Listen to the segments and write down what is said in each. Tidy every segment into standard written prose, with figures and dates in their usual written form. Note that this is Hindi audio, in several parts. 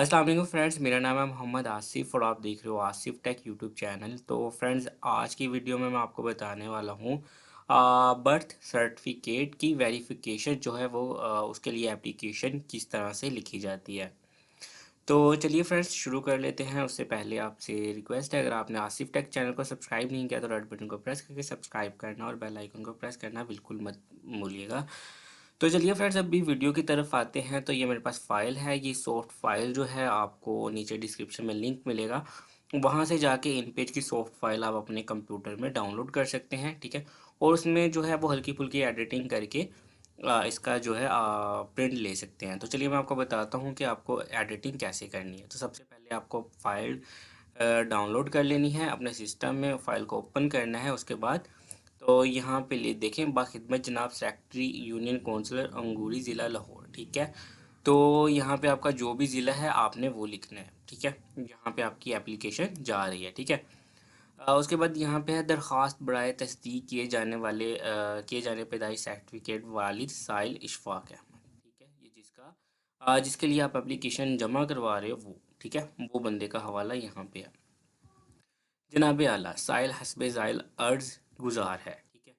अस्सलाम वालेकुम फ्रेंड्स, मेरा नाम है मोहम्मद आसिफ और आप देख रहे हो आसिफ टेक यूट्यूब चैनल। तो फ्रेंड्स, आज की वीडियो में मैं आपको बताने वाला हूँ बर्थ सर्टिफिकेट की वेरिफिकेशन जो है वो उसके लिए एप्लीकेशन किस तरह से लिखी जाती है। तो चलिए फ्रेंड्स, शुरू कर लेते हैं। उससे पहले आपसे रिक्वेस्ट है, अगर आपने आसिफ टेक चैनल को सब्सक्राइब नहीं किया तो रेड बटन को प्रेस करके सब्सक्राइब करना और बेल आइकन को प्रेस करना बिल्कुल मत भूलिएगा। तो चलिए फ्रेंड्स, अभी वीडियो की तरफ आते हैं। तो ये मेरे पास फाइल है, ये सॉफ्ट फाइल जो है आपको नीचे डिस्क्रिप्शन में लिंक मिलेगा, वहाँ से जाके इन पेज की सॉफ्ट फाइल आप अपने कंप्यूटर में डाउनलोड कर सकते हैं, ठीक है। और उसमें जो है वो हल्की फुल्की एडिटिंग करके इसका जो है प्रिंट ले सकते हैं। तो चलिए मैं आपको बताता हूँ कि आपको एडिटिंग कैसे करनी है। तो सबसे पहले आपको फाइल डाउनलोड कर लेनी है, अपने सिस्टम में फाइल को ओपन करना है। उसके बाद तो यहाँ पे ले देखें, बाखिदमत जनाब सेक्रेटरी यूनियन कौंसलर अंगूरी ज़िला लाहौर, ठीक है। तो यहाँ पे आपका जो भी ज़िला है आपने वो लिखना है, ठीक है। यहाँ पे आपकी एप्लीकेशन जा रही है, ठीक है। उसके बाद यहाँ पे है दरख्वास्त बराए तस्दीक किए जाने पैदाइश सर्टिफिकेट वालिद साइल इशफाक अहमद, ठीक है। ये जिसके लिए आप एप्लीकेशन जमा करवा रहे हो वो, ठीक है, वो बंदे का हवाला यहाँ पे है। जनाब आला साइल हस्बे ज़ाइल अर्ज गुजार है, ठीक है।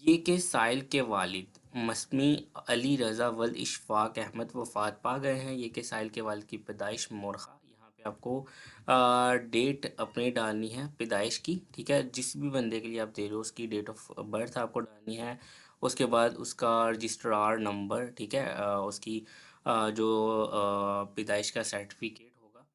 ये के साइल के वालिद मसमी अली रज़ा वल्द इशफाक अहमद वफ़ात पा गए हैं। ये के साइल के वालिद की पैदाइश मोरखा। यहाँ पे आपको डेट अपनी डालनी है पैदाइश की, ठीक है। जिस भी बंदे के लिए आप दे रहे हो उसकी डेट ऑफ बर्थ आपको डालनी है। उसके बाद उसका रजिस्ट्रार नंबर, ठीक है। उसकी जो पैदाइश का सर्टिफिकेट होगा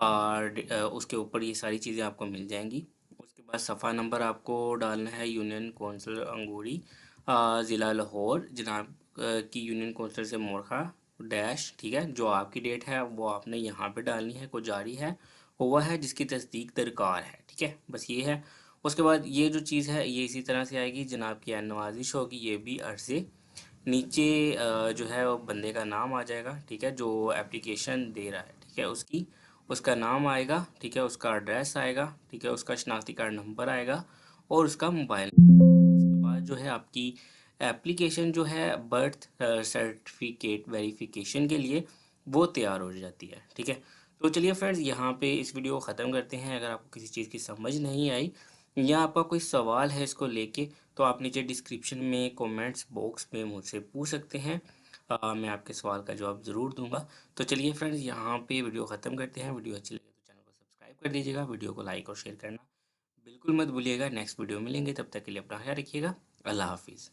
और उसके ऊपर ये सारी चीज़ें आपको मिल जाएंगी। उसके बाद सफ़ा नंबर आपको डालना है, यूनियन कौंसिल अंगूरी ज़िला लाहौर जनाब की यूनियन कौंसिल से मोरखा डैश, ठीक है। जो आपकी डेट है वो आपने यहाँ पे डालनी है, को जारी है हुआ है जिसकी तस्दीक दरकार है, ठीक है। बस ये है। उसके बाद ये जो चीज़ है ये इसी तरह से आएगी, जनाब की नवाजिश होगी, ये भी अर्ज़े नीचे जो है वो बंदे का नाम आ जाएगा, ठीक है, जो एप्लीकेशन दे रहा है, ठीक है। उसका नाम आएगा, ठीक है, उसका एड्रेस आएगा, ठीक है, उसका शनाख्ती कार्ड नंबर आएगा और उसका मोबाइल। उसके बाद जो है आपकी एप्लीकेशन जो है बर्थ सर्टिफिकेट वेरिफिकेशन के लिए वो तैयार हो जाती है, ठीक है। तो चलिए फ्रेंड्स, यहाँ पे इस वीडियो को ख़त्म करते हैं। अगर आपको किसी चीज़ की समझ नहीं आई या आपका कोई सवाल है इसको लेके, तो आप नीचे डिस्क्रिप्शन में कमेंट्स बॉक्स में मुझसे पूछ सकते हैं। मैं आपके सवाल का जवाब ज़रूर दूंगा। तो चलिए फ्रेंड्स, यहाँ पे वीडियो ख़त्म करते हैं। वीडियो अच्छी लगे तो चैनल को सब्सक्राइब कर दीजिएगा, वीडियो को लाइक और शेयर करना बिल्कुल मत भूलिएगा। नेक्स्ट वीडियो मिलेंगे, तब तक के लिए अपना ख्याल रखिएगा। अल्लाह हाफिज़।